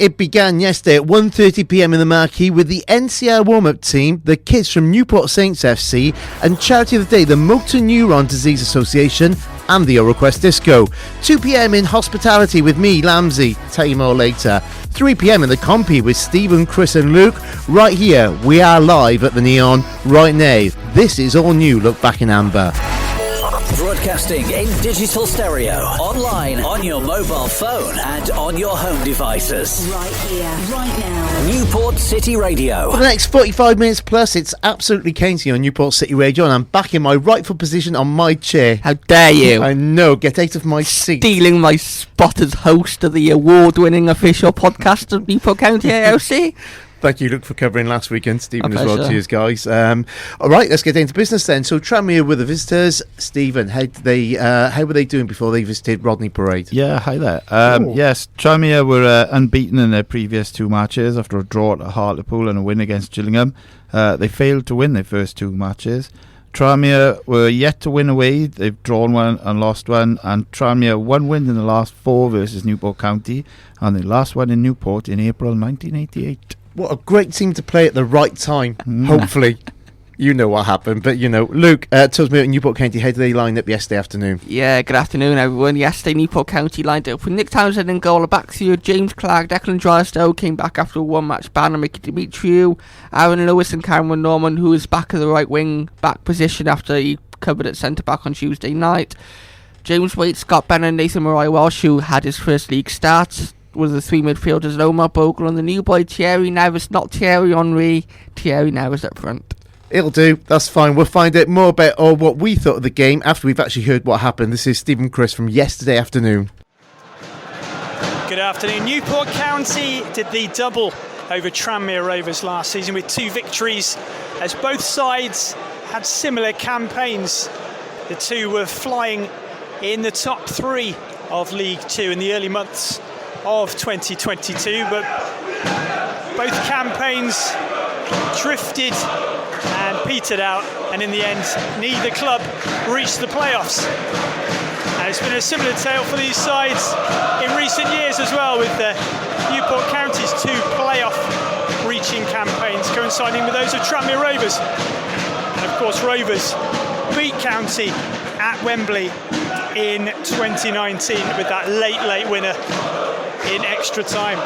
It began yesterday at 1:30pm in the Marquee with the NCR warm-up team, the kids from Newport Saints FC, and Charity of the Day, the Motor Neuron Disease Association, and the Euroquest Disco. 2pm in Hospitality with me, Lamsie. Tell you more later. 3pm in the Compy with Stephen, Chris and Luke. Right here, we are live at the Neon right now. This is all new Look Back in Amber. Broadcasting in digital stereo, online, on your mobile phone, and on your home devices. Right here, right now. Newport City Radio. For the next 45 minutes plus, it's absolutely Casey on Newport City Radio, and I'm back in my rightful position on my chair. How dare you? I know, get out of my seat. Stealing my spot as host of the award-winning official podcast of Newport County AOC. Thank you, Luke, for covering last weekend. Stephen as well. pleasure. Cheers, guys. All right, let's get into business then. So, Tranmere with the visitors. Stephen, how were they doing before they visited Rodney Parade? Yeah, hi there. Yes, Tranmere were unbeaten in their previous two matches after a draw at Hartlepool and a win against Gillingham. They failed to win their first two matches. Tranmere were yet to win away. They've drawn one and lost one, and Tranmere one win in the last four versus Newport County, and the last one in Newport in April 1988. What a great team to play at the right time, hopefully. You know what happened, but Luke, tell me about Newport County. How did they line up yesterday afternoon? Yeah, good afternoon, everyone. Yesterday, Newport County lined up with Nick Townsend in goal. Back to James Clark, Declan Drysdale came back after a one-match ban on Mickey Demetriou. Aaron Lewis and Cameron Norman, who is back at the right wing back position after he covered at centre-back on Tuesday night. James Waite, Scott Bennett and Nathan Welsh, who had his first league start, was the three midfielders, Omar Bogle and the new boy Thierry Neves, not Thierry Henry, Thierry Neves up front. It'll do, that's fine. We'll find out more about what we thought of the game after we've actually heard what happened. This is Stephen Chris from yesterday afternoon. Good afternoon. Newport County did the double over Tranmere Rovers last season with two victories, as both sides had similar campaigns. The two were flying in the top three of League Two in the early months of 2022, but both campaigns drifted and petered out, and in the end neither club reached the playoffs. And it's been a similar tale for these sides in recent years as well, with Newport County's two playoff reaching campaigns coinciding with those of Tranmere Rovers. And of course Rovers beat County at Wembley in 2019 with that late winner in extra time.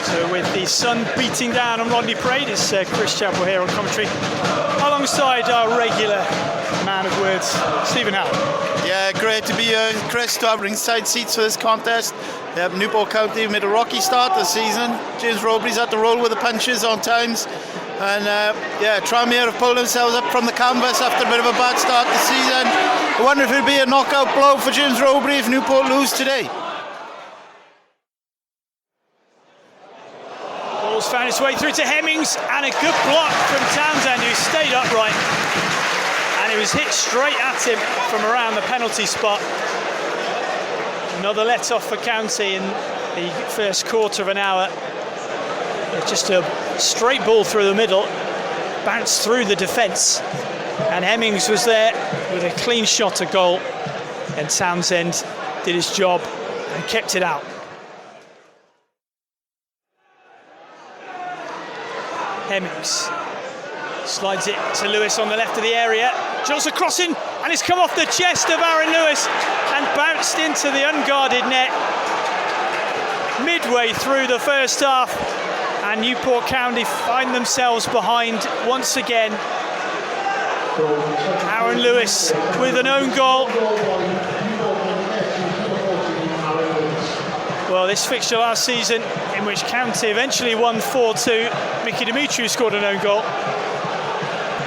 So with the sun beating down on Rodney Parade, it's Chris Chappell here on commentary, alongside our regular man of words, Stephen Howard. Yeah, great to be here, Chris, to have ringside seats for this contest. Newport County made a rocky start this season. James Roby's had to roll with the punches on times. And Tranmere have pulled themselves up from the canvas after a bit of a bad start this season. I wonder if it'll be a knockout blow for James Roby if Newport lose today. Ball's found its way through to Hemmings, and a good block from Townsend, who stayed upright. And it was hit straight at him from around the penalty spot. Another let-off for County in the first quarter of an hour. Just a straight ball through the middle, bounced through the defence, and Hemmings was there with a clean shot at goal, and Townsend did his job and kept it out. Hemmings slides it to Lewis on the left of the area. Johnson crossing, and it's come off the chest of Aaron Lewis and bounced into the unguarded net midway through the first half, and Newport County find themselves behind once again. Aaron Lewis with an own goal. Well, this fixture last season, in which County eventually won 4-2, Mickey Demetriou scored an own goal.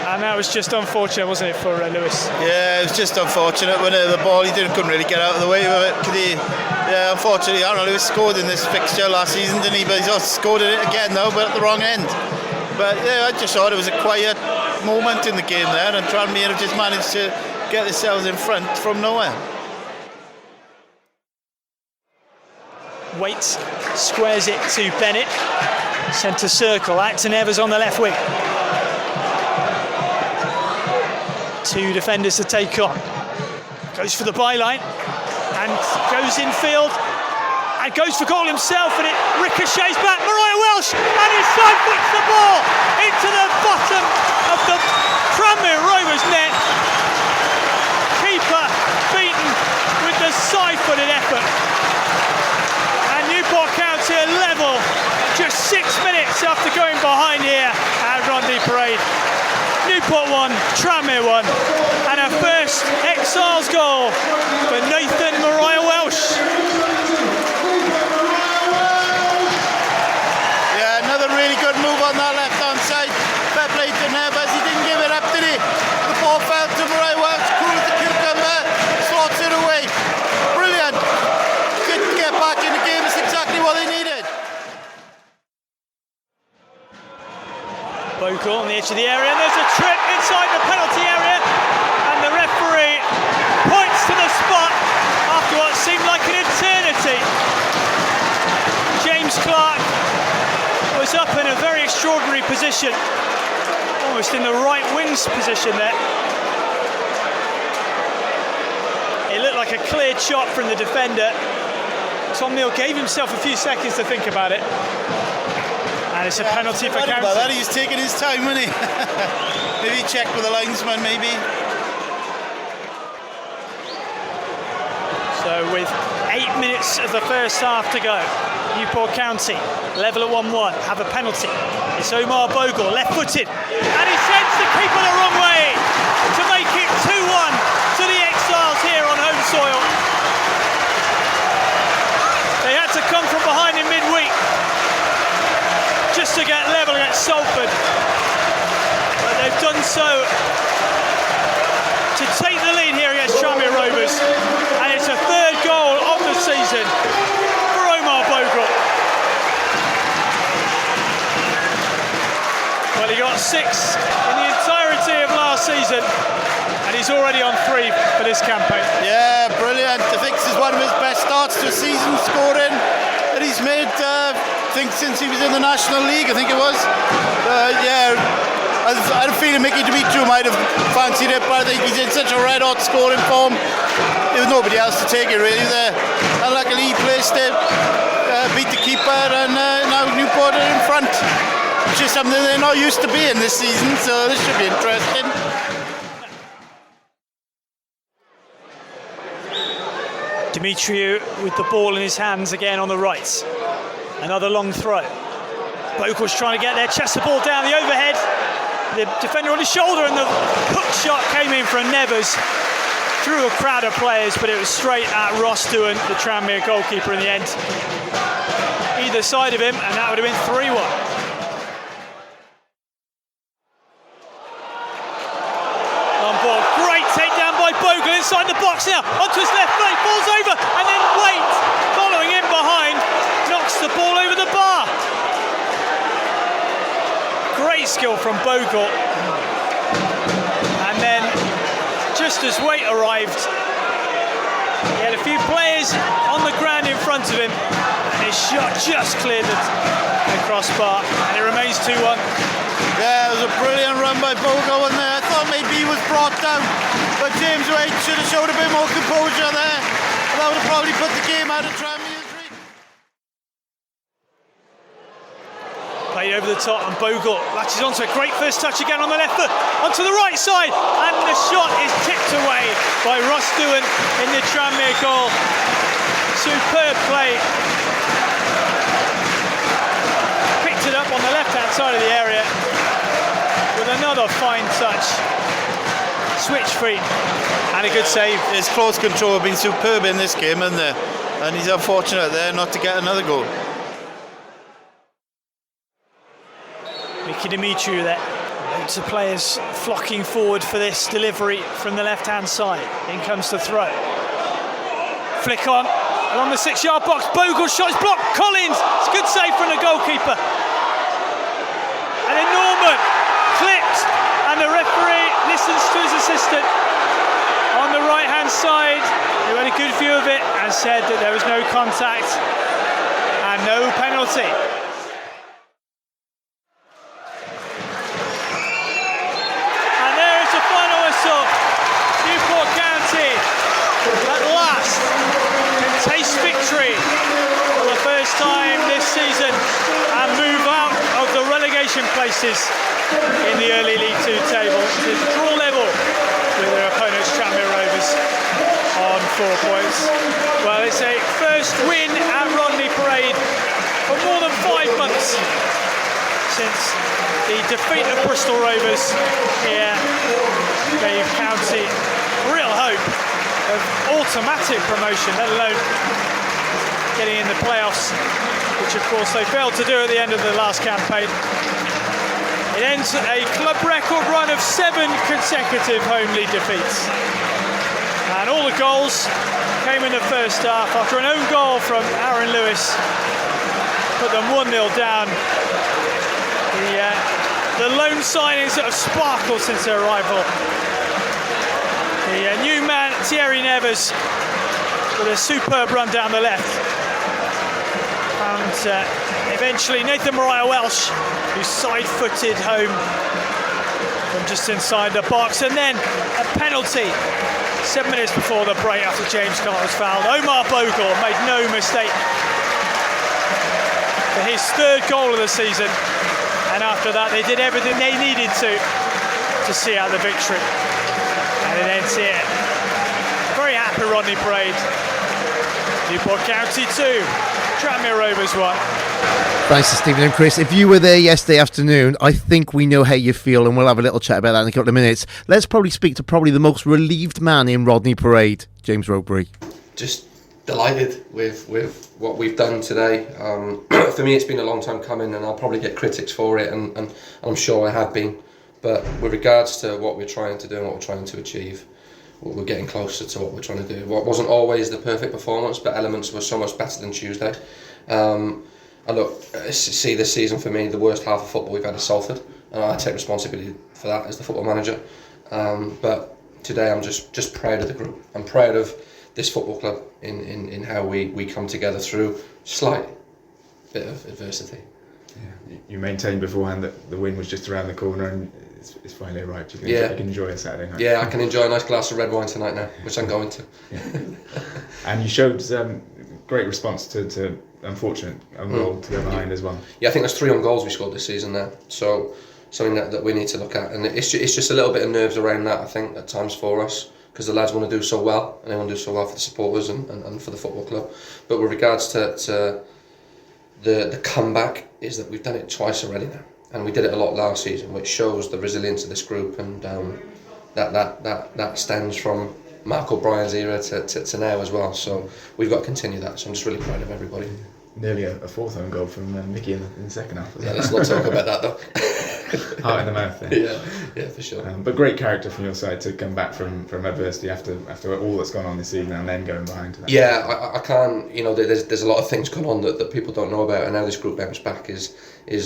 And that was just unfortunate, wasn't it, for Lewis? Yeah, it was just unfortunate when the ball, he couldn't really get out of the way of it. Unfortunately, Aaron Lewis scored in this fixture last season, didn't he? But he's also scored it again, though, but at the wrong end. But yeah, I just thought it was a quiet moment in the game there, and Tranmere have just managed to get themselves in front from nowhere. Waite squares it to Bennett, centre circle, out to Neves on the left wing. Two defenders to take on. Goes for the byline and goes infield and goes for goal himself, and it ricochets back. Mariah Welsh, and his side puts the ball into the bottom of the Tranmere Rovers net. Keeper beaten with the side-footed effort, and Newport County are level just 6 minutes after going behind here at Rodney Parade. Newport 1, Tranmere 1, and a first Exiles goal for Nathan and Mariah Welsh. Yeah, another really good move on that left-hand side. Fair play to Nevers, he didn't give it up, did he? The ball fell to Mariah Welsh, cool as a cucumber, slots it away. Brilliant. Good to get back in the game, it's exactly what they needed. Bogle on the edge of the area, and there's a trip inside the penalty area, and the referee points to the spot after what seemed like an eternity. James Clark was up in a very extraordinary position, almost in the right wing's position there. It looked like a cleared shot from the defender. Tom Neal gave himself a few seconds to think about it. And it's a penalty for County. That he's taking his time, wasn't he? Maybe check with the linesman, maybe. So with 8 minutes of the first half to go, Newport County level at 1-1, have a penalty. It's Omar Bogle, left-footed, and he sends the keeper the wrong way to make it 2-1 to the Exiles here on home soil. They had to come from behind in midweek just to get level against Salford, but they've done so to take the lead here against Tranmere Rovers, and it's a third goal of the season for Omar Bogle. Well, he got 6 in the entirety of last season, and he's already on 3 for this campaign. Yeah, brilliant. I think this is one of his best starts to a season, scoring that he's made, I think, since he was in the National League, I think it was. Yeah, I had a feeling Mickey Dimitri might have fancied it, but I think he's in such a red-hot scoring form. There was nobody else to take it, really, there. And luckily he placed it, beat the keeper, and now Newport are in front, which is something they're not used to being this season, so this should be interesting. Dimitriou with the ball in his hands again on the right. Another long throw. Bogle's trying to get there, chests the ball down the overhead. The defender on his shoulder, and the hook shot came in from Nevers through a crowd of players, but it was straight at Ross Doohan, the Tranmere goalkeeper, in the end. Either side of him, and that would have been 3-1. On ball, great takedown by Bogle inside the box now, onto his left foot, falls over, and then Waite, following in behind, knocks the ball over the bar. Great skill from Bogle. And then, just as Waite arrived, he had a few players on the ground in front of him, and his shot just cleared the crossbar, and it remains 2-1. Yeah, it was a brilliant run by Bogle, wasn't it? I thought maybe he was brought down, but James Waite should have showed a bit more composure there. That would have probably put the game out of Tranmere's reach. Played over the top, and Bogle latches onto a great first touch again on the left foot, onto the right side, and the shot is tipped away by Ross Doohan in the Tranmere goal. Superb play. Picked it up on the left-hand side of the area with another fine touch. Switch feet and a good save. His close control have been superb in this game, hasn't there? And he's unfortunate there not to get another goal. Mickey Dimitri there. Loads of players flocking forward for this delivery from the left-hand side. In comes the throw. Flick on along the 6-yard box. Bogle's shot is blocked. Collins, it's a good save from the goalkeeper. And then Norman clipped, and the referee listens to his assistant on the right-hand side, who had a good view of it and said that there was no contact and no penalty. Newport County at last can taste victory clinching places in the early League 2 table to draw level with their opponents Tranmere Rovers on 4 points. Well, it's a first win at Rodney Parade for more than 5 months since the defeat of Bristol Rovers here gave County real hope of automatic promotion, let alone getting in the playoffs, which of course they failed to do at the end of the last campaign. It ends a club record run of 7 consecutive home league defeats. And all the goals came in the first half after an own goal from Aaron Lewis put them 1-0 down. The loan signings that have sparkled since their arrival. The new man Thierry Nevers with a superb run down the left. And eventually Nathan Welsh, who side-footed home from just inside the box, and then a penalty 7 minutes before the break after James Carter was fouled. Omar Bogle made no mistake for his 3rd goal of the season, and after that they did everything they needed to see out the victory, and it ends here. Very happy Rodney Parade. Newport County 2, Tranmere Rovers 1. Thanks to Stephen and Chris. If you were there yesterday afternoon, I think we know how you feel, and we'll have a little chat about that in a couple of minutes. Let's probably speak to the most relieved man in Rodney Parade, James Robury. Just delighted with what we've done today. For me, it's been a long time coming, and I'll probably get critics for it, and I'm sure I have been. But with regards to what we're trying to do and what we're trying to achieve, we're getting closer to what we're trying to do. What wasn't always the perfect performance, but elements were so much better than Tuesday. And look, see this season for me, the worst half of football we've had is Salford, and I take responsibility for that as the football manager. But today I'm just proud of the group. I'm proud of this football club in how we come together through slight bit of adversity. Yeah. You maintained beforehand that the win was just around the corner, and it's finally arrived. You can enjoy a Saturday night. Yeah, I can enjoy a nice glass of red wine tonight now, which I'm going to. Yeah. And you showed great response to unfortunate own goal to go behind as well. Yeah, I think there's 3 own goals we scored this season now, so something that we need to look at, and it's just a little bit of nerves around that, I think, at times for us, because the lads want to do so well, and they want to do so well for the supporters and for the football club. But with regards to the comeback, is that we've done it twice already now, and we did it a lot last season, which shows the resilience of this group, and that stems from Mark O'Brien's era to now as well. So we've got to continue that. So I'm just really proud of everybody. Nearly a 4th own goal from Mickey in the second half. Yeah, let's not talk about that though. Heart in the mouth there. Yeah, for sure. But great character from your side to come back from adversity after all that's gone on this season, and then going behind. Yeah, I can't. There's a lot of things going on that people don't know about, and now this group bounce back is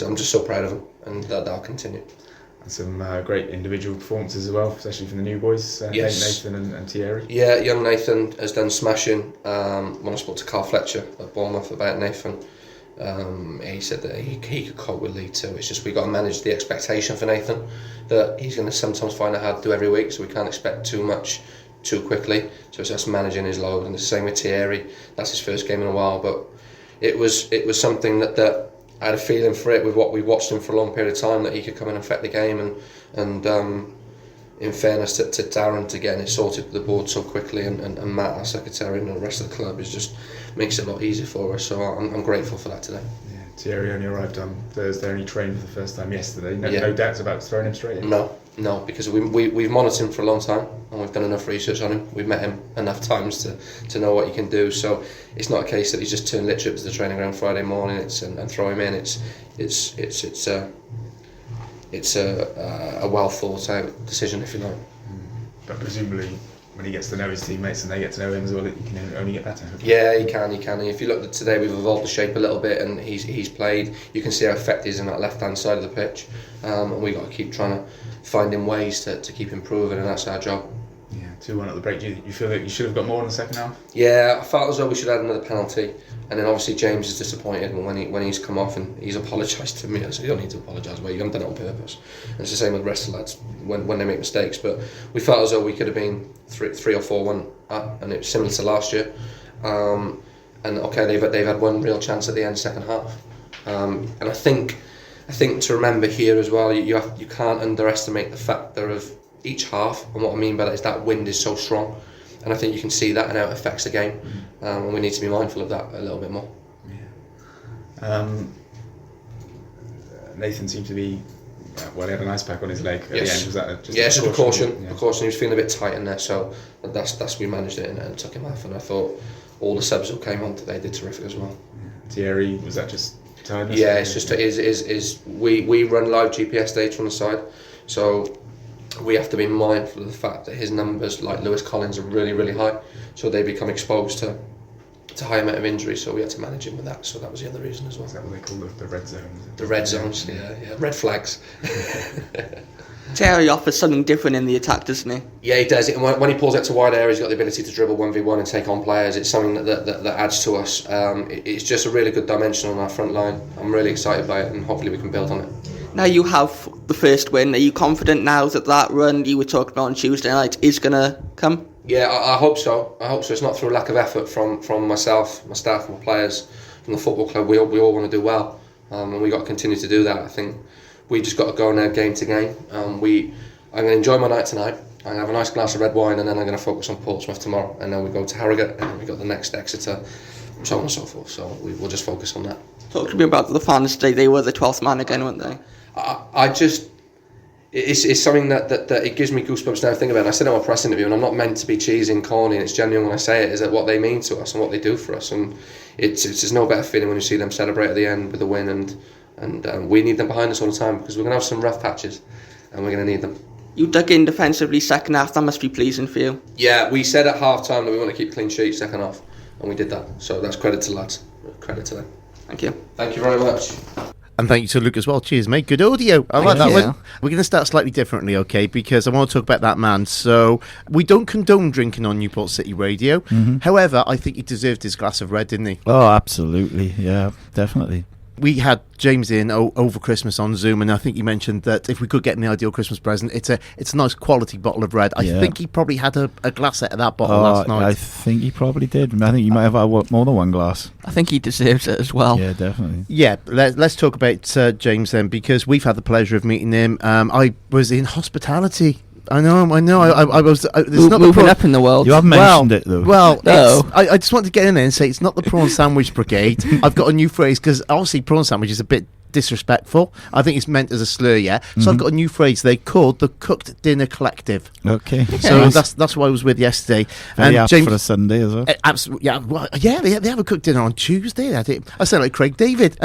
I'm just so proud of them, and that'll continue. And some great individual performances as well, especially from the new boys, yes. Nathan and Thierry. Yeah, young Nathan has done smashing. When I spoke to Carl Fletcher at Bournemouth about Nathan, he said that he could cope with League 2. It's just we got to manage the expectation for Nathan, that he's going to sometimes find it hard to do every week, so we can't expect too much too quickly. So it's just managing his load, and the same with Thierry. That's his first game in a while, but it was something that I had a feeling for it with what we watched him for a long period of time, that he could come and affect the game, and in fairness to Darren, to getting it sorted with the board so quickly, and Matt, our secretary, and the rest of the club, just makes it a lot easier for us. So I'm grateful for that today. Yeah, Thierry only arrived on Thursday, and he trained for the first time yesterday. No doubts about throwing him straight in? No, because we've monitored him for a long time, and we've done enough research on him. We've met him enough times to know what he can do. So it's not a case that he's just turned literally up to the training ground Friday morning and throw him in. It's a well thought out decision, if you like. But presumably, when he gets to know his teammates and they get to know him as well, he can only get better. Yeah, he can. If you look at today, we've evolved the shape a little bit, and he's played. You can see how effective he is in that left hand side of the pitch, and we've got to keep trying to find him ways to keep improving, and that's our job. Yeah, 2-1 at the break. Do you feel that you should have got more in the second half? Yeah, I felt as though we should have had another penalty, and then obviously James is disappointed when he's come off and he's apologised to me. I said, you don't need to apologise, but you haven't done it on purpose. And it's the same with the rest of the lads when they make mistakes. But we felt as though we could have been 3 or 4-1 up, and it was similar to last year. And okay, they've had one real chance at the end, second half. And I think I think to remember here as well, you can't underestimate the factor of each half, and what I mean by that is that wind is so strong, and I think you can see that and how it affects the game, and we need to be mindful of that a little bit more. Nathan seemed to be, he had an ice pack on his leg at the end. Was that just a precaution? Yeah. Precaution. He was feeling a bit tight in there, so we managed it and took him off. And I thought all the subs who came on today did terrific as well. Thierry, was that just tiredness? Yeah, it's just we run live GPS data on the side, so we have to be mindful of the fact that his numbers, like Lewis Collins, are really, really high, so they become exposed to high amount of injury, so we had to manage him with that. So that was the other reason as well. Is that what they call the red zones? The red zones, yeah, red flags. Thierry offers something different in the attack, doesn't he? Yeah, he does. And when he pulls out to wide areas, he's got the ability to dribble 1v1 and take on players. It's something that adds to us. It's just a really good dimension on our front line. I'm really excited by it, and hopefully we can build on it. Now you have the first win. Are you confident now that run you were talking about on Tuesday night is going to come? Yeah, I hope so. It's not through a lack of effort from myself, my staff, my players, from the football club. We all want to do well, and we got to continue to do that. I think we just got to go now game to game. I'm going to enjoy my night tonight. I'm going to have a nice glass of red wine, and then I'm going to focus on Portsmouth tomorrow, and then we go to Harrogate, and then we got the next Exeter, so on and so forth. So we'll just focus on that. Talk to me about the fans today. They were the 12th man again, weren't they? It's something that it gives me goosebumps now thinking about it. I said in my press interview, and I'm not meant to be cheesy and corny, and it's genuine when I say it, is that what they mean to us and what they do for us, and it's no better feeling when you see them celebrate at the end with a win, and we need them behind us all the time, because we're going to have some rough patches and we're going to need them. You dug in defensively second half. That must be pleasing for you. Yeah, we said at half time that we want to keep clean sheet second half, and we did that, so that's credit to the lads. Credit to them. Thank you. Thank you very much. And thank you to Luke as well. Cheers, mate. Good audio. I like that one. We're going to start slightly differently, okay, because I want to talk about that man. So, we don't condone drinking on Newport City Radio. Mm-hmm. However, I think he deserved his glass of red, didn't he? Oh, absolutely. Yeah, definitely. We had James in over Christmas on Zoom, and I think he mentioned that if we could get him the ideal Christmas present, it's a nice quality bottle of red. I think he probably had a glass out of that bottle last night. I think he probably did. I think he might have had more than one glass. I think he deserves it as well. Yeah, definitely. Yeah, let's talk about James then, because we've had the pleasure of meeting him. I was in hospitality. I know. I was moving up in the world. You haven't mentioned it though. Well, no. I just want to get in there and say it's not the prawn sandwich brigade. I've got a new phrase, because obviously prawn sandwich is a bit disrespectful. I think it's meant as a slur, yeah. So I've got a new phrase. They called the Cooked Dinner Collective. Okay. So that's what I was with yesterday. Very apt for a Sunday as well. Absolutely. Yeah. Well, yeah. They have a cooked dinner on Tuesday. I sound like Craig David.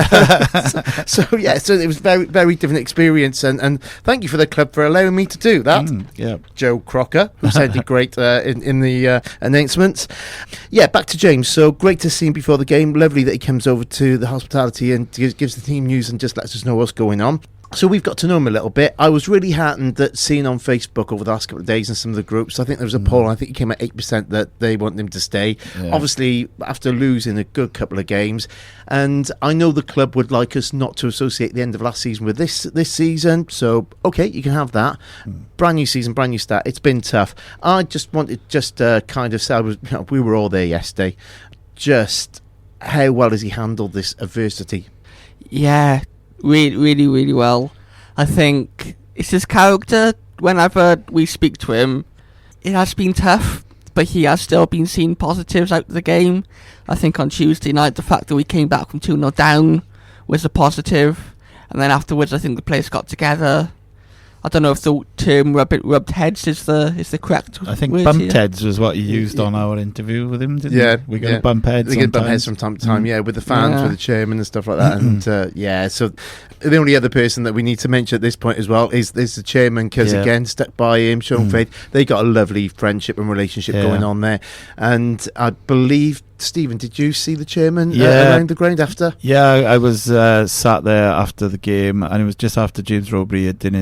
So it was very, very different experience. And thank you for the club for allowing me to do that. Yeah. Joe Crocker, who sounded great in the announcements. Yeah. Back to James. So great to see him before the game. Lovely that he comes over to the hospitality and gives the team news and just lets us know what's going on. So we've got to know him a little bit. I was really heartened that seeing on Facebook over the last couple of days in some of the groups, I think there was a poll, I think it came at 8% that they want him to stay. Yeah. Obviously, after losing a good couple of games. And I know the club would like us not to associate the end of last season with this season. So, okay, you can have that. Brand new season, brand new start. It's been tough. I just wanted kind of say, we were all there yesterday. Just how well has he handled this adversity? Yeah, really, really, really well. I think it's his character. Whenever we speak to him, it has been tough, but he has still been seeing positives out of the game. I think on Tuesday night, the fact that we came back from 2-0 down was a positive. And then afterwards, I think the players got together. I don't know if the term rubbed heads is the correct I think word bumped here. heads was what you used on our interview with him, didn't you? We're going to bump heads. We're going to bump heads from time to time, with the fans, with the chairman and stuff like that. And so the only other person that we need to mention at this point as well is the chairman, because again, stuck by him, shown faith. They got a lovely friendship and relationship going on there. And I believe, Stephen, did you see the chairman around the ground after? Yeah, I was sat there after the game, and it was just after James Robry had done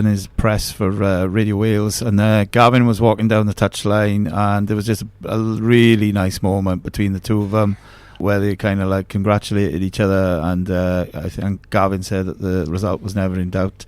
his press for Radio Wales, and Gavin was walking down the touchline, and there was just a really nice moment between the two of them where they kind of like congratulated each other, and I think Gavin said that the result was never in doubt,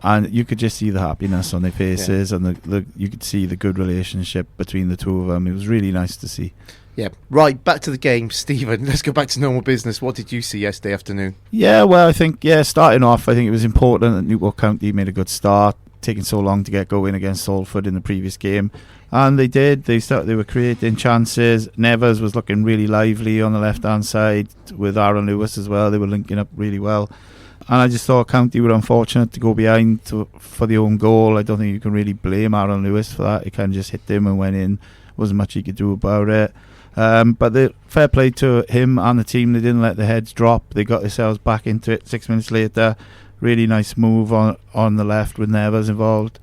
and you could just see the happiness on their faces, and you could see the good relationship between the two of them. It was really nice to see. Yeah, right, back to the game. Stephen, let's go back to normal business. What did you see yesterday afternoon? Yeah, well, I think, starting off, I think it was important that Newport County made a good start, taking so long to get going against Salford in the previous game. And they did. They were creating chances. Nevers was looking really lively on the left-hand side with Aaron Lewis as well. They were linking up really well. And I just thought County were unfortunate to go behind for the own goal. I don't think you can really blame Aaron Lewis for that. He kind of just hit him and went in. Wasn't much he could do about it. But the fair play to him and the team. They didn't let the heads drop. They got themselves back into it 6 minutes later. Really nice move on the left with Nevers involved.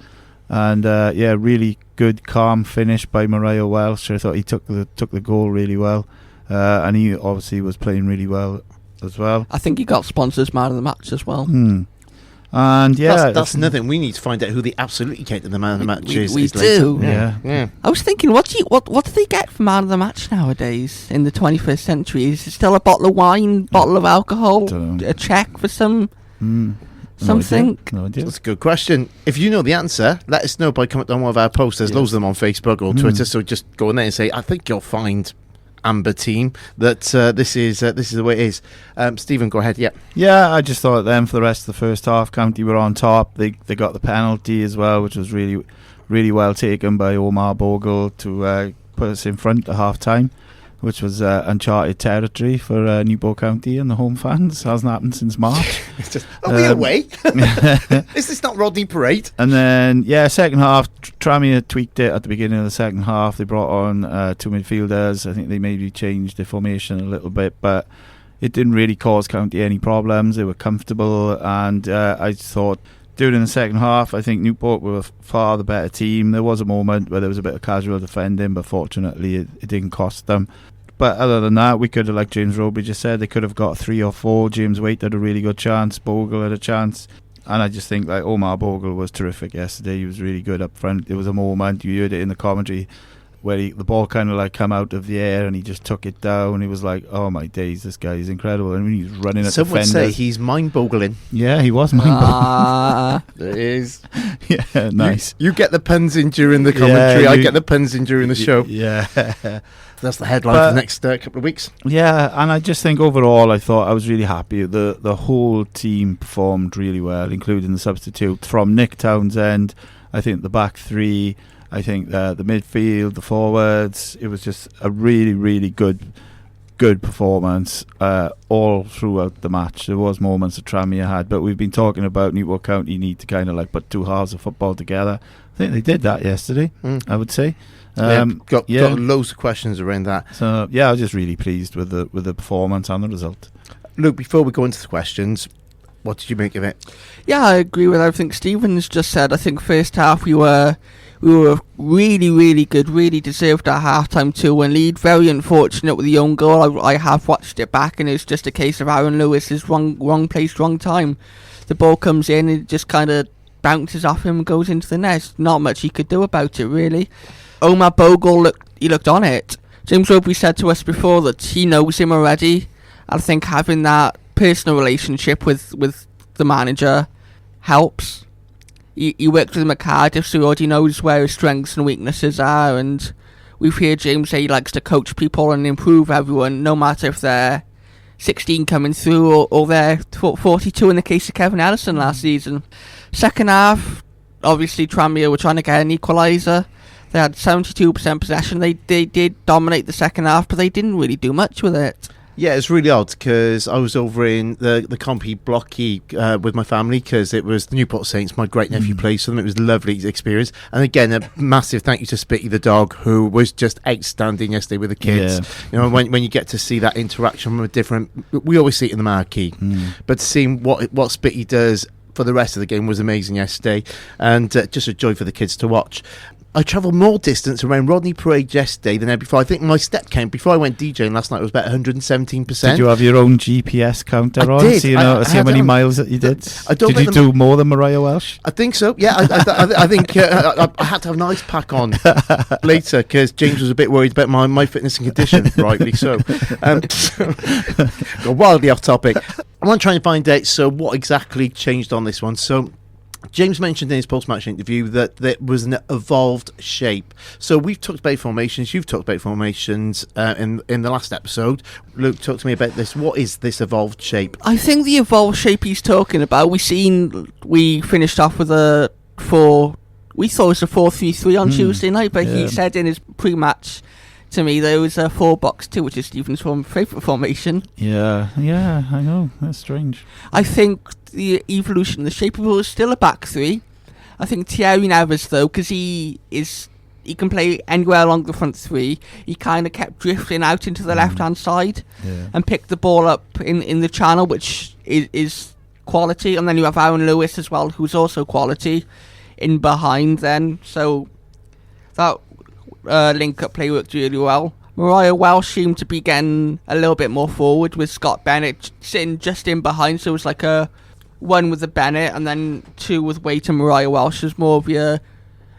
And really good, calm finish by Mariah Welsh. I thought he took the goal really well. And he obviously was playing really well as well. I think he got sponsors man of the match as well. And that's nothing. We need to find out who the absolutely came to the man of the match is. We do. Yeah. I was thinking, what do they get for man of the match nowadays in the 21st century? Is it still a bottle of wine, bottle of alcohol, a cheque for some something? No idea. That's a good question. If you know the answer, let us know by commenting on one of our posts. There's loads of them on Facebook or Twitter. So just go in there and say, I think you'll find, Amber team, that this is the way it is. Stephen, go ahead. I just thought then for the rest of the first half, County were on top. They got the penalty as well, which was really, really well taken by Omar Bogle to put us in front at half time, which was uncharted territory for Newport County and the home fans. Hasn't happened since March. It's just, are we away? Is this not Rodney Parade? And then, second half, Tranmere tweaked it at the beginning of the second half. They brought on two midfielders. I think they maybe changed the formation a little bit, but it didn't really cause County any problems. They were comfortable, and I thought during the second half, I think Newport were far the better team. There was a moment where there was a bit of casual defending, but fortunately it didn't cost them. But other than that, we could have, like James Roby just said, they could have got 3 or 4. James Waite had a really good chance. Bogle had a chance. And I just think like Omar Bogle was terrific yesterday. He was really good up front. There was a moment, you heard it in the commentary, where the ball kind of like come out of the air and he just took it down. He was like, oh my days, this guy is incredible. And when he was running at some would defenders, say he's mind-boggling. Yeah, he was mind-boggling. There is. Yeah, nice. You get the puns in during the commentary. I get the puns in during the show. Yeah. That's the headline for the next couple of weeks. Yeah, and I just think overall I thought I was really happy. The whole team performed really well, including the substitute from Nick Townsend. I think the back three, I think the midfield, the forwards, it was just a really, really good performance all throughout the match. There was moments that Tranmere had, but we've been talking about Newport County need to kind of like put two halves of football together. I think they did that yesterday, I would say. Got loads of questions around that. So I was just really pleased with the performance and the result. Luke, before we go into the questions, what did you make of it? Yeah, I agree with everything Stephen's just said. I think first half we were really, really good, really deserved our half-time 2-1 lead. Very unfortunate with the own goal. I have watched it back and it's just a case of Aaron Lewis's wrong place, wrong time. The ball comes in and it just kind of bounces off him and goes into the net. Not much he could do about it, really. Omar Bogle looked on it. James Roby said to us before that he knows him already. I think having that personal relationship with the manager helps. He worked with him at Cardiff, so he already knows where his strengths and weaknesses are, and we've heard James say he likes to coach people and improve everyone, no matter if they're 16 coming through or they're 42 in the case of Kevin Ellison last season. Second half, obviously Tranmere were trying to get an equaliser. They had 72% possession. They did dominate the second half, but they didn't really do much with it. Yeah, it's really odd because I was over in the Compy Blocky with my family because it was the Newport Saints. My great nephew plays for them. It was a lovely experience. And again, a massive thank you to Spitty the dog, who was just outstanding yesterday with the kids. Yeah. You know, when you get to see that interaction with different, we always see it in the marquee, but seeing what Spitty does for the rest of the game was amazing yesterday, and just a joy for the kids to watch. I travelled more distance around Rodney Parade yesterday than ever before. I think my step count before I went DJing last night was about 117%. Did you have your own GPS counter on? I did. So you know, see how many miles that you did? Did you do more than Mariah Welsh? I think so, yeah. I think I had to have an ice pack on later because James was a bit worried about my fitness and condition, rightly so. Got wildly off topic. I want to try and find out, so what exactly changed on this one? So James mentioned in his post-match interview that there was an evolved shape. So we've talked about formations, you've talked about formations in the last episode. Luke, talk to me about this. What is this evolved shape? I think the evolved shape he's talking about, we finished off with we thought it was a 4-3-3 on Tuesday night, but he said in his pre-match to me there was a 4-box-2, which is Stephen's favourite formation. Yeah, I know. That's strange. I think the evolution, the shape of it was still a back three. I think Thierry Nevers, though, because he can play anywhere along the front three, he kind of kept drifting out into the left-hand side and picked the ball up in the channel, which is quality. And then you have Aaron Lewis as well, who's also quality in behind then. So that link-up play worked really well. Mariah Welsh seemed to be getting a little bit more forward with Scott Bennett sitting just in behind, so it was like a 1 with the Bennett and then 2 with Waite and Mariah Welsh. Is more of your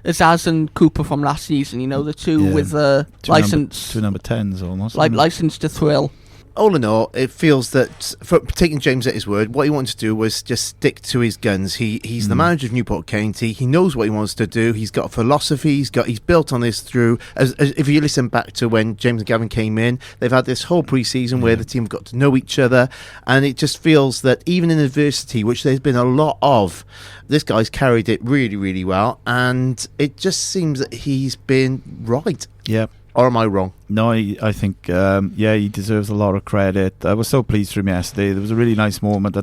Azaz and Cooper from last season, the two with the license. Two number 10s almost. Like license to thrill. All in all, it feels that, for taking James at his word, what he wanted to do was just stick to his guns. He's the manager of Newport County. He knows what he wants to do. He's got a philosophy. He's built on this through. As if you listen back to when James and Gavin came in, they've had this whole pre-season where the team have got to know each other, and it just feels that even in adversity, which there's been a lot of, this guy's carried it really, really well, and it just seems that he's been right. Yeah. Or am I wrong? No, I think, he deserves a lot of credit. I was so pleased for him yesterday. There was a really nice moment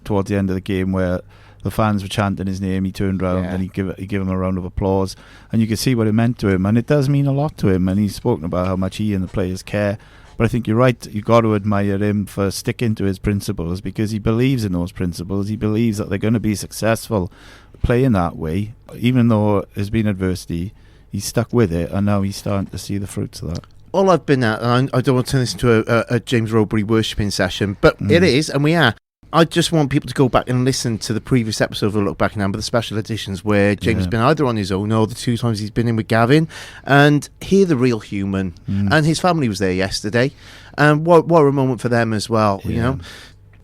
towards the end of the game where the fans were chanting his name. He turned around and he gave him a round of applause. And you could see what it meant to him. And it does mean a lot to him. And he's spoken about how much he and the players care. But I think you're right. You've got to admire him for sticking to his principles, because he believes in those principles. He believes that they're going to be successful playing that way. Even though there's been adversity, he's stuck with it, and now he's starting to see the fruits of that. All I've been at, and I don't want to turn this into a James Robury worshipping session, but it is, and we are. I just want people to go back and listen to the previous episode of Look Back Now, but the special editions where James has been either on his own or the 2 times he's been in with Gavin, and hear the real human. And his family was there yesterday, and what a moment for them as well.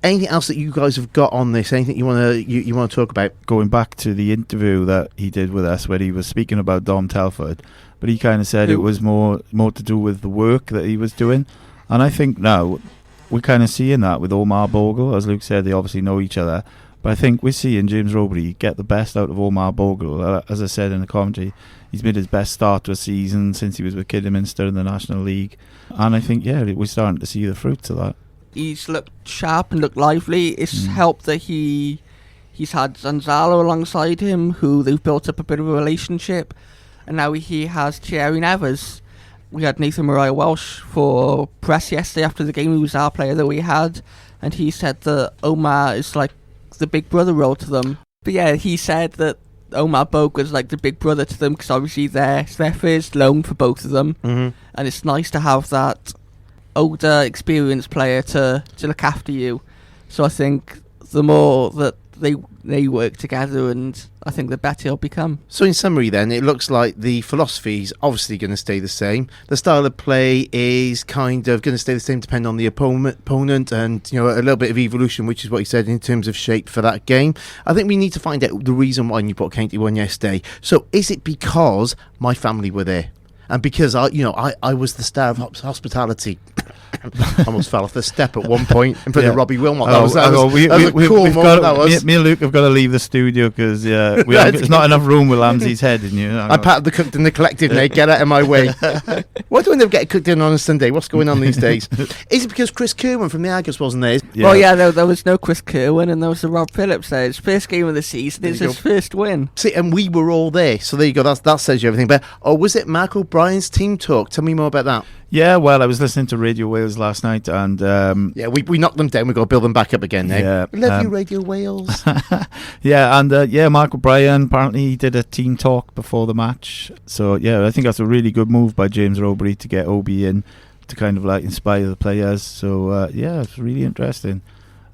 Anything else that you guys have got on this? Anything you want to talk about? Going back to the interview that he did with us, where he was speaking about Dom Telford, but he kind of said it was more to do with the work that he was doing, and I think now we're kind of seeing that with Omar Bogle. As Luke said, they obviously know each other, but I think we're seeing James Robury get the best out of Omar Bogle. As I said in the commentary, he's made his best start to a season since he was with Kidderminster in the National League, and I think we're starting to see the fruits of that. He's looked sharp and looked lively. It's helped that he's had Zanzalo alongside him, who they've built up a bit of a relationship, and now he has Thierry Nevers. We had Nathan Mariah Welsh for press yesterday after the game. He was our player that we had, and he said that Omar is like the big brother role to them. But he said that Omar Bogle is like the big brother to them, because obviously it's their first loan for both of them, and it's nice to have that older, experienced player to look after you. So I think the more that they work together, and I think the better it'll become. So in summary then, it looks like the philosophy is obviously going to stay the same. The style of play is kind of going to stay the same depending on the opponent, and a little bit of evolution, which is what he said in terms of shape for that game. I think we need to find out the reason why Newport County won yesterday. So is it because my family were there? And because I was the star of hospitality. Almost fell off the step at one point in front of Robbie Wilmot. That was a cool moment. Me and Luke have got to leave the studio because there's not enough room with Lamsie's head in you. I patted the cooked in the collective, mate. Get out of my way. Why do we never get cooked in on a Sunday? What's going on these days? Is it because Chris Kerwin from the Argos wasn't there? Well, there was no Chris Kerwin, and there was the Rob Phillips there. His first game of the season. It's his first win. See, and we were all there. So there you go. That says you everything. But was it Mark O'Brien's team talk? Tell me more about that. Yeah, well, I was listening to Radio Wales last night, and we knocked them down. We've got to build them back up again now. Yeah, love you, Radio Wales. Mark O'Brien, apparently he did a team talk before the match. So I think that's a really good move by James Robury to get Obi in to kind of like inspire the players. So it's really interesting,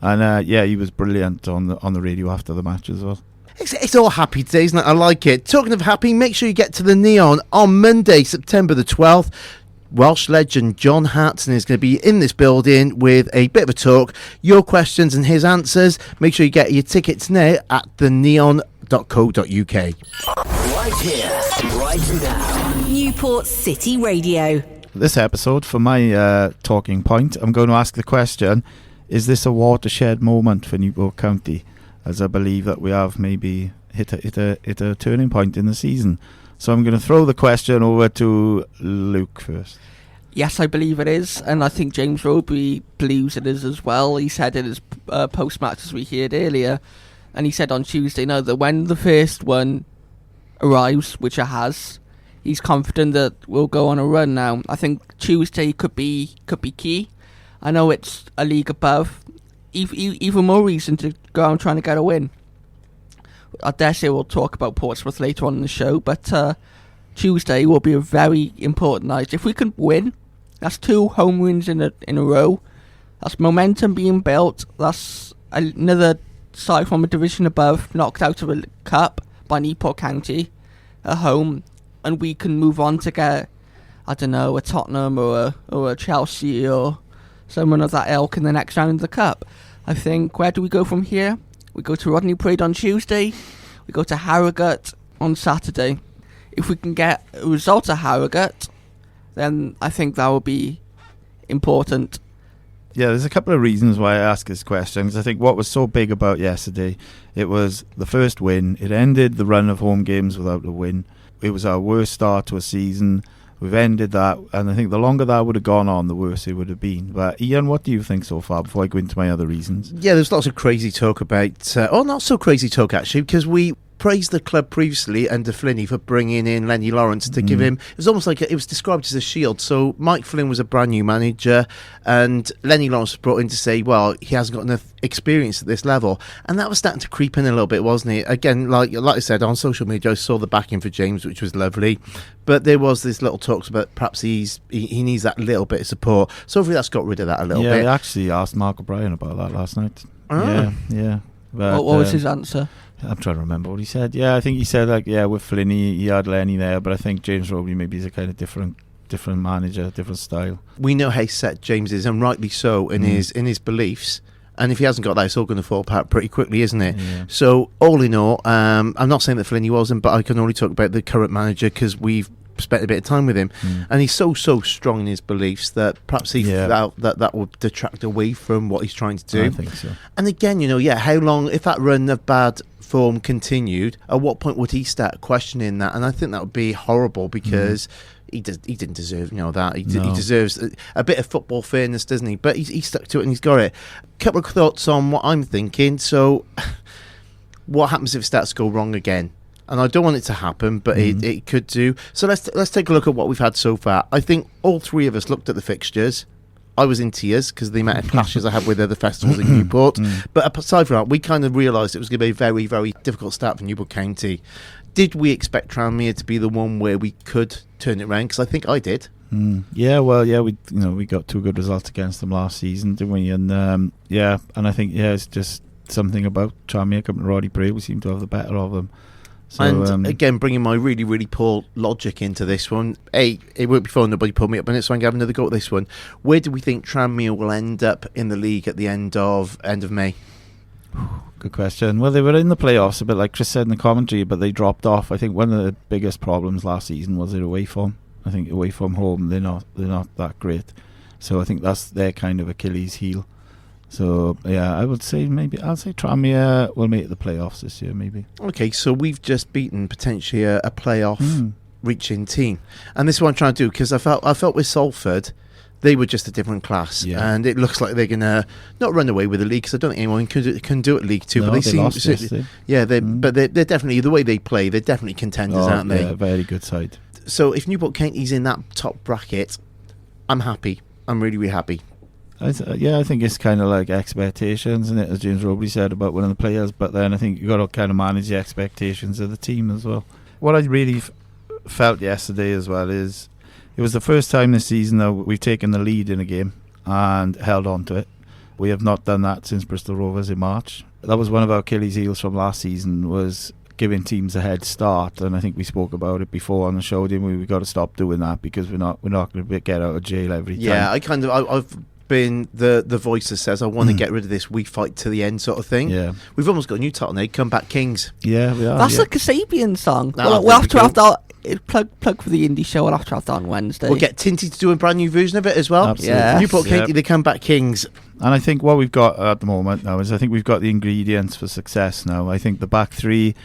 and he was brilliant on the radio after the match as well. It's all happy today, isn't it? I like it. Talking of happy, make sure you get to the Neon on Monday, September the 12th. Welsh legend John Hartson is going to be in this building with a bit of a talk. Your questions and his answers. Make sure you get your tickets now at theneon.co.uk. Right here, right now. Newport City Radio. This episode, for my talking point, I'm going to ask the question, is this a watershed moment for Newport County? As I believe that we have maybe hit a turning point in the season. So I'm going to throw the question over to Luke first. Yes, I believe it is, and I think James Roby believes it is as well. He said in his post-match, as we heard earlier, and he said on Tuesday night that when the first one arrives, which it has, he's confident that we'll go on a run now. I think Tuesday could be key. I know it's a league above. Even more reason to go out and trying to get a win. I dare say we'll talk about Portsmouth later on in the show, but Tuesday will be a very important night. If we can win, that's 2 home wins in a row. That's momentum being built. That's another side from a division above knocked out of a cup by Newport County at home, and we can move on to get, I don't know, a Tottenham or a Chelsea or someone of that ilk in the next round of the cup. I think, where do we go from here? We go to Rodney Parade on Tuesday. We go to Harrogate on Saturday. If we can get a result at Harrogate, then I think that will be important. Yeah, there's a couple of reasons why I ask this question. Because I think what was so big about yesterday, it was the first win. It ended the run of home games without a win. It was our worst start to a season. We've ended that, and I think the longer that would have gone on, the worse it would have been. But Ian, what do you think so far, before I go into my other reasons? Yeah, there's lots of crazy talk about, not so crazy talk actually, because we praised the club previously under Flinney for bringing in Lenny Lawrence to give him, it was almost like it was described as a shield. So Mike Flynn was a brand new manager, and Lenny Lawrence was brought in to say, well, he hasn't got enough experience at this level, and that was starting to creep in a little bit, wasn't it? Again, like I said, on social media I saw the backing for James, which was lovely, but there was this little talks about perhaps he needs that little bit of support. So hopefully that's got rid of that a little bit. Yeah, I actually asked Mark O'Brien about that last night. Yeah. But, what was his answer? I'm trying to remember what he said. Yeah, I think he said, like, yeah, with Flinney, he had Lenny there, but I think James Roby maybe is a kind of different manager, different style. We know how set James is, and rightly so, in his beliefs. And if he hasn't got that, it's all going to fall apart pretty quickly, isn't it? Yeah. So, all in all, I'm not saying that Flinney wasn't, but I can only talk about the current manager because we've spent a bit of time with him, and he's so strong in his beliefs that perhaps he felt that would detract away from what he's trying to do. I think so. And again, how long, if that run of bad form continued, at what point would he start questioning that? And I think that would be horrible, because he didn't deserve that. He deserves a bit of football fairness, doesn't he? But he stuck to it and he's got it. A couple of thoughts on what I'm thinking. So what happens if it starts to go wrong again? And I don't want it to happen, but it could do. So let's take a look at what we've had so far. I think all three of us looked at the fixtures. I was in tears because of the amount of clashes I had with other festivals in Newport. But aside from that, we kind of realised it was going to be a very, very difficult start for Newport County. Did we expect Tranmere to be the one where we could turn it around? Because I think I did. Yeah, we got 2 good results against them last season, didn't we? And and I think it's just something about Tranmere coming to Rodney Parade. We seem to have the better of them. So, and again, bringing my really, really poor logic into this one, it won't be fun, nobody pulled me up on it, so I'm going to have another go at this one. Where do we think Tranmere will end up in the league at the end of May? Good question. Well, they were in the playoffs, a bit like Chris said in the commentary, but they dropped off. I think one of the biggest problems last season was their away form. I think away from home, they're not that great. So I think that's their kind of Achilles heel. So, yeah, I would say I'll say Tranmere will make the playoffs this year, maybe. Okay, so we've just beaten potentially a playoff reaching team. And this is what I'm trying to do, because I felt with Salford, they were just a different class. Yeah. And it looks like they're going to not run away with the league, because I don't think anyone can do it League 2. No, but they lost yesterday. Yeah, but they're definitely, the way they play, they're definitely contenders, aren't they? Yeah, very good side. So if Newport County's in that top bracket, I'm happy. I'm really, really happy. I think it's kind of like expectations, isn't it, as James Roby said about one of the players, but then I think you've got to kind of manage the expectations of the team as well. What I really felt yesterday as well is it was the first time this season that we've taken the lead in a game and held on to it. We have not done that since Bristol Rovers in March. That was one of our Achilles heels from last season, was giving teams a head start, and I think we spoke about it before on the show, didn't we? We've got to stop doing that, because we're not going to get out of jail every time. Yeah, I've been the voice that says, I want to get rid of this we fight to the end sort of thing. Yeah. We've almost got a new title now, Comeback Kings. Yeah, we are. That's yeah. like a Sabian song. Oh, We'll have to cool. have that. Plug for the indie show. We'll have to have that on Wednesday. We'll get Tinty to do a brand new version of it as well. Absolutely. Yes. Newport Katie, Yep. the Comeback Kings. And I think what we've got at the moment now is I think we've got the ingredients for success now. I think the back three,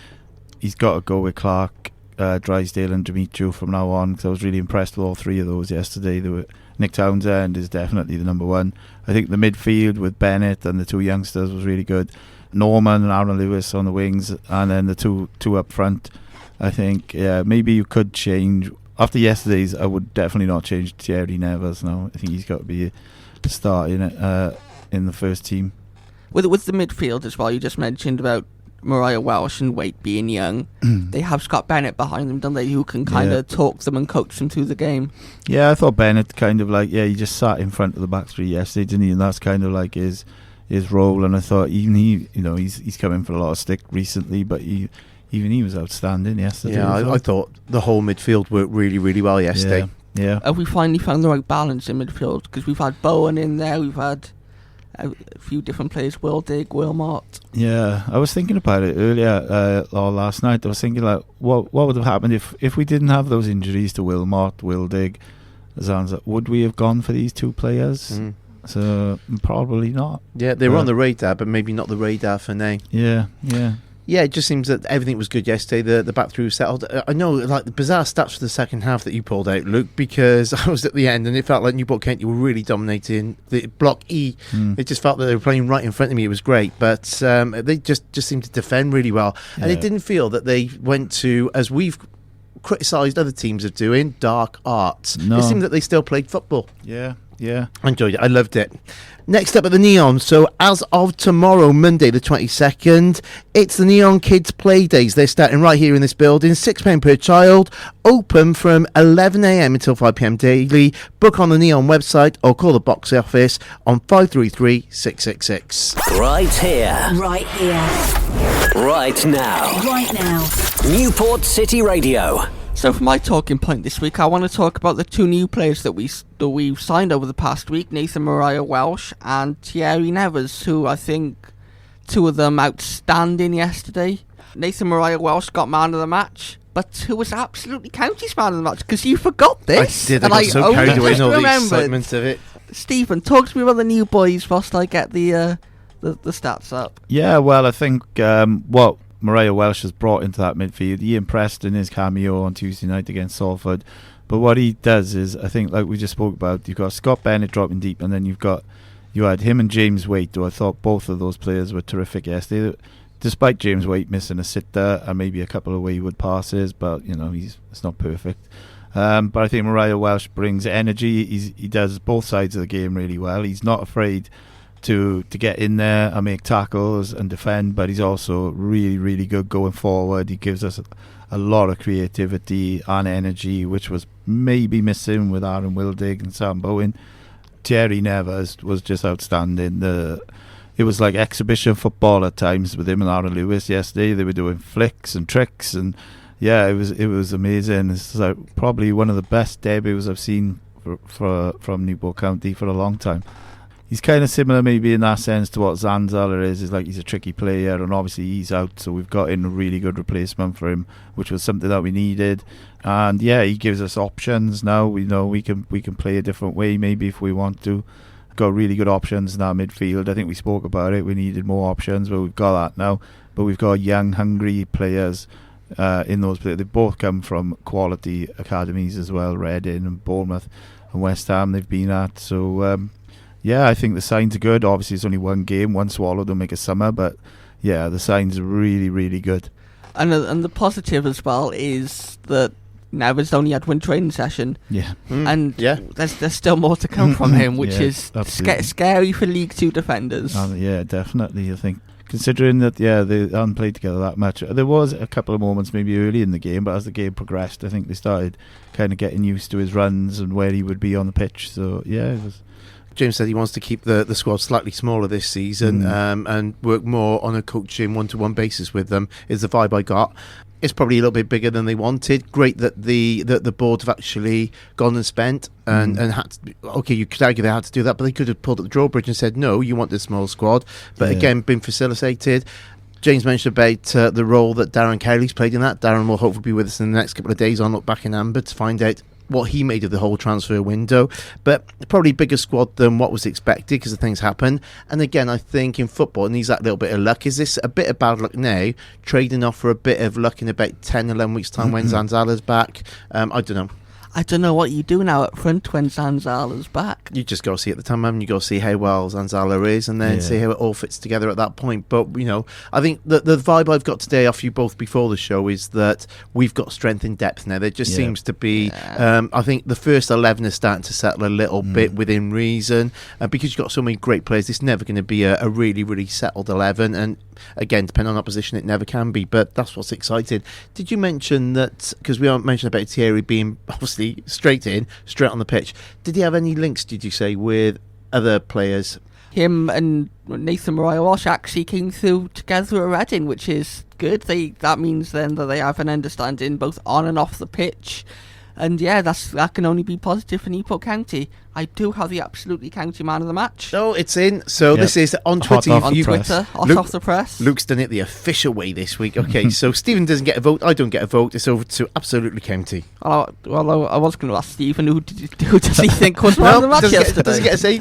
he's got to go with Clark, Drysdale and Dimitri from now on, because I was really impressed with all three of those yesterday. Nick Townsend is definitely the number one. I think the midfield with Bennett and the two youngsters was really good. Norman and Aaron Lewis on the wings, and then the two up front. I think maybe you could change. After yesterday's, I would definitely not change Thierry Nevers now. I think he's got to be starting in the first team. With the midfield as well, you just mentioned about Mariah Welsh and Waite being young. They have Scott Bennett behind them, don't they, who can kind of talk them and coach them through the game. Yeah, I thought Bennett kind of like, he just sat in front of the back three yesterday, didn't he? And that's kind of like his role. And I thought even he's come in for a lot of stick recently, but he was outstanding yesterday. Yeah, I thought the whole midfield worked really, really well yesterday. Yeah. Have we finally found the right balance in midfield? Because we've had Bowen in there, we've had a few different players, Will Digg, Wilmot. Yeah, I was thinking about it earlier or last night. I was thinking like, what would have happened if we didn't have those injuries to Wilmot, Will Digg, Zanza? Would we have gone for these two players? So probably not. Yeah, they were on the radar, but maybe not the radar for now. Yeah. Yeah, it just seems that everything was good yesterday. The back three was settled. I know, like, the bizarre stats for the second half that you pulled out, Luke, because I was at the end and it felt like Newport County were really dominating the Block E. It just felt that they were playing right in front of me. It was great, but they just seemed to defend really well. And it didn't feel that they went to, as we've criticised other teams of doing, dark arts. No. It seemed that they still played football. Yeah. I enjoyed it. I loved it. Next up at the Neon. So as of tomorrow, Monday the 22nd, it's the Neon Kids Play Days. They're starting right here in this building. £6 per child. Open from 11 a.m. until 5 p.m. daily. Book on the Neon website or call the box office on 533 666. Right here. Right here. Right now. Right now. Newport City Radio. So for my talking point this week, I want to talk about the two new players that we've signed over the past week, Nathan Mariah Welsh and Thierry Nevers, who I think two of them outstanding yesterday. Nathan Mariah Welsh got man of the match, but who was absolutely County's man of the match? Because you forgot this. I did. I got so carried away in all the remembered. excitement of it. Stephen, talk to me about the new boys whilst I get the stats up. Yeah, well, I think what Mariah Welsh has brought into that midfield, he impressed in his cameo on Tuesday night against Salford. But what he does is, I think, like we just spoke about, you've got Scott Bennett dropping deep, and then you had him and James Waite, who I thought both of those players were terrific yesterday. Despite James Waite missing a sitter and maybe a couple of wayward passes, but it's not perfect. But I think Mariah Welsh brings energy. He does both sides of the game really well. He's not afraid to get in there and make tackles and defend, but he's also really, really good going forward. He gives us a lot of creativity and energy, which was maybe missing with Aaron Wildig and Sam Bowen. Thierry Nevers was just outstanding. It was like exhibition football at times with him and Aaron Lewis yesterday. They were doing flicks and tricks, and it was amazing. It's like probably one of the best debuts I've seen from Newport County for a long time. He's kind of similar maybe in that sense to what Zanzala is. Is like he's a tricky player, and obviously he's out, so we've got in a really good replacement for him, which was something that we needed. And he gives us options now. We know we can play a different way maybe if we want to. Got really good options in our midfield. I think we spoke about it. We needed more options, but we've got that now. But we've got young, hungry players in those players. They both come from quality academies as well, Reading and Bournemouth and West Ham they've been at. So I think the signs are good. Obviously it's only one game, one swallow don't make a summer, but the signs are really, really good. And the positive as well is that Nevers only had one training session, and there's still more to come from him, which is scary for League 2 defenders. Definitely. I think considering that they hadn't played together that much, there was a couple of moments maybe early in the game, but as the game progressed, I think they started kind of getting used to his runs and where he would be on the pitch. So it was. James said he wants to keep the squad slightly smaller this season and work more on a coaching one-to-one basis with them, is the vibe I got. It's probably a little bit bigger than they wanted. Great that the board have actually gone and spent and had to, okay, you could argue they had to do that, but they could have pulled at the drawbridge and said, no, you want this small squad. But again, been facilitated. James mentioned about the role that Darren Cowley's played in that. Darren will hopefully be with us in the next couple of days on Look Back in Amber to find out what he made of the whole transfer window, but probably bigger squad than what was expected because the things happened. And again, I think in football it needs that little bit of luck. Is this a bit of bad luck now, trading off for a bit of luck in about 10, 11 weeks time when Zanzala's back? I don't know. I don't know what you do now up front when Zanzala's back. You just got to see at the time, and you got to see how well Zanzala is, and then see how it all fits together at that point. But I think the vibe I've got today off you both before the show is that we've got strength in depth now. There just seems to be. I think the first 11 is starting to settle a little bit within reason, because you've got so many great players. It's never going to be a really, really settled 11, and again, depending on opposition, it never can be. But that's what's exciting. Did you mention that? Because we haven't mentioned about Thierry being obviously straight on the pitch. Did he have any links, did you say, with other players? Him and Nathan Walsh actually came through together at Reading, which is good. That means then that they have an understanding both on and off the pitch. And that can only be positive for Newport County. I do have the Absolutely County Man of the Match. Oh, it's in. So this is on Twitter. Hot off the press. Luke's done it the official way this week. Okay, so Stephen doesn't get a vote. I don't get a vote. It's over to Absolutely County. Well, I was going to ask Stephen, who does he think was man of the match yesterday? Doesn't get a say.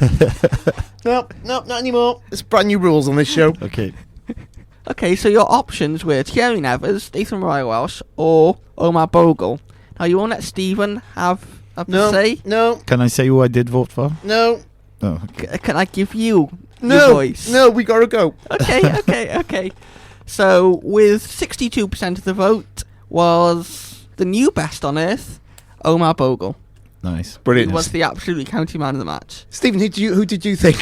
No, not anymore. It's brand new rules on this show. Okay, so your options were Thierry Nevers, Nathan Welsh, or Omar Bogle. Now, you won't let Stephen have a say? No. Can I say who I did vote for? No. Oh. Can I give you your voice? No, we gotta go. Okay. So, with 62% of the vote was the new best on earth, Omar Bogle. Nice. Brilliant. He was the Absolutely County Man of the match. Stephen, who did you think?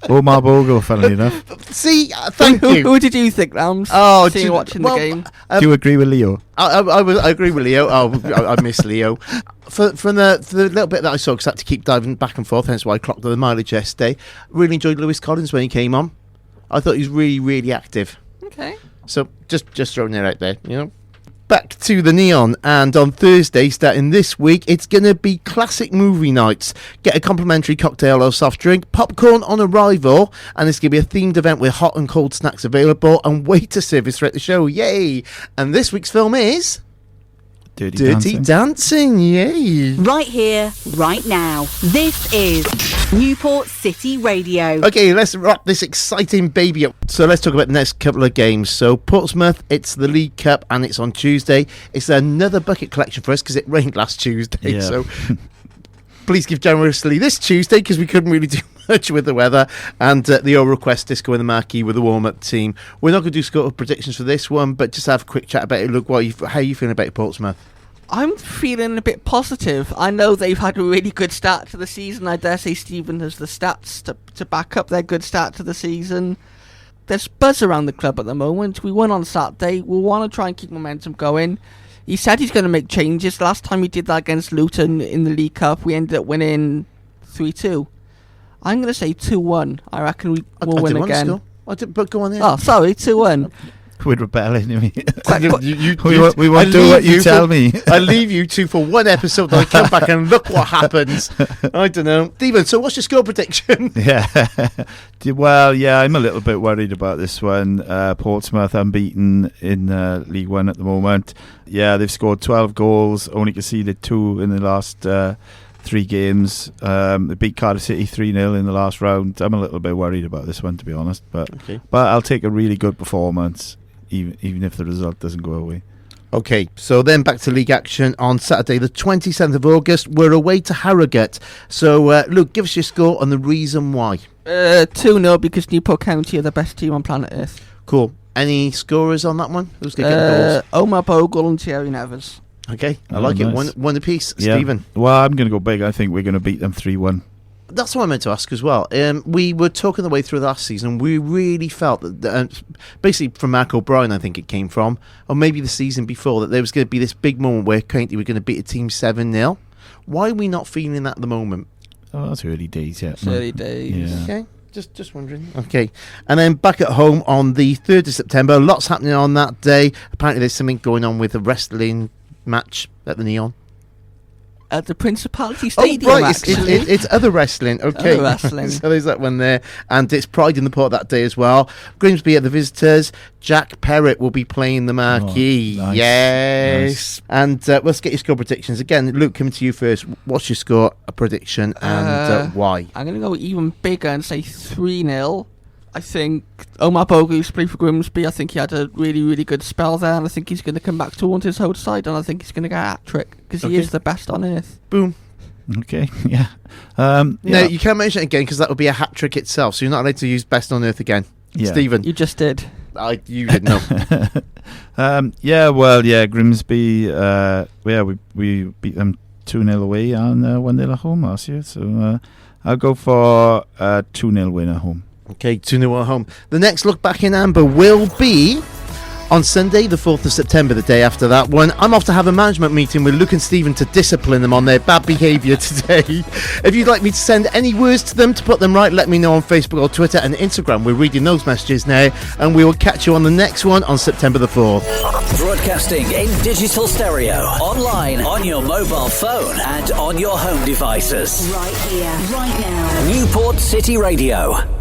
Omar Bogle, funnily enough. See, thank you. Who did you think, Lams? Watching the game. Do you agree with Leo? I agree with Leo. I miss Leo. From the little bit that I saw, because I had to keep diving back and forth, hence why I clocked the mileage yesterday. Really enjoyed Lewis Collins when he came on. I thought he was really, really active. Okay. So just throwing it out there, Back to the Neon, and on Thursday, starting this week, it's going to be classic movie nights. Get a complimentary cocktail or soft drink, popcorn on arrival, and it's going to be a themed event with hot and cold snacks available and waiter service throughout the show. Yay! And this week's film is Dirty Dancing. Yay! Right here, right now. This is Newport City Radio. Okay, let's wrap this exciting baby up. So let's talk about the next couple of games. So Portsmouth, it's the League Cup and it's on Tuesday. It's another bucket collection for us because it rained last Tuesday. Yeah. So please give generously this Tuesday because we couldn't really do much with the weather. And the Request Disco in the marquee with the warm-up team. We're not going to do score predictions for this one, but just have a quick chat about it. Look, how are you feeling about Portsmouth? I'm feeling a bit positive. I know they've had a really good start to the season. I dare say Stephen has the stats to back up their good start to the season. There's buzz around the club at the moment. We won on Saturday. We want to try and keep momentum going. He said he's going to make changes. Last time he did that against Luton in the League Cup, we ended up winning 3-2. I'm going to say 2-1. I reckon we'll win again. But go on then. Oh, sorry, 2-1. We'd rebel anyway. We won't do what you tell me. I leave you two for one episode, then I come back and look what happens. I don't know. Stephen, so what's your score prediction? Well, I'm a little bit worried about this one. Portsmouth unbeaten in League One at the moment. Yeah, they've scored 12 goals, only conceded 2 in the last 3 games. They beat Cardiff City 3-0 in the last round. I'm a little bit worried about this one, to be honest. But I'll take a really good performance, even if the result doesn't go away. Okay, so then back to league action on Saturday, the 27th of August. We're away to Harrogate. So, Luke, give us your score and the reason why. 2-0 because Newport County are the best team on planet Earth. Cool. Any scorers on that one? Who's going to get the goals? Omar Bogle and Thierry Nevers. Okay, I like it. One apiece. Yeah. Stephen? Well, I'm going to go big. I think we're going to beat them 3-1. That's what I meant to ask as well. We were talking the way through last season. We really felt that, basically from Mark O'Brien, I think it came from, or maybe the season before, that there was going to be this big moment where County were going to beat a team 7-0. Why are we not feeling that at the moment? Oh, that's early days, yeah. It's early days. Yeah. Okay. Just wondering. Okay. And then back at home on the 3rd of September, lots happening on that day. Apparently there's something going on with a wrestling match at the Neon. At the Principality Stadium, right. actually. It's other wrestling. Okay. Other wrestling. So there's that one there. And it's Pride in the Port that day as well. Grimsby at the visitors. Jack Perrott will be playing the marquee. Oh, nice. Yes. Nice. And let's get your score predictions. Again, Luke, coming to you first. What's your score, a prediction, and why? I'm going to go even bigger and say 3-0. I think Omar Bogu's played for Grimsby. I think he had a really, really good spell there, and I think he's going to come back to haunt his old side, and I think he's going to get a hat-trick, because he is the best on earth. Boom. Okay, yeah. No, you can't mention it again, because that would be a hat-trick itself, so you're not allowed to use best on earth again. Yeah. Stephen. You just did. You didn't know. Grimsby, we beat them 2-0 away and 1-0 at home last year, so I'll go for a 2-0 win at home. Okay, 2-0 at home. The next look back in amber will be on Sunday, the 4th of September, the day after that one. I'm off to have a management meeting with Luke and Stephen to discipline them on their bad behaviour today. If you'd like me to send any words to them to put them right, let me know on Facebook or Twitter and Instagram. We're reading those messages now, and we will catch you on the next one on September the 4th. Broadcasting in digital stereo, online, on your mobile phone and on your home devices. Right here, right now. Newport City Radio.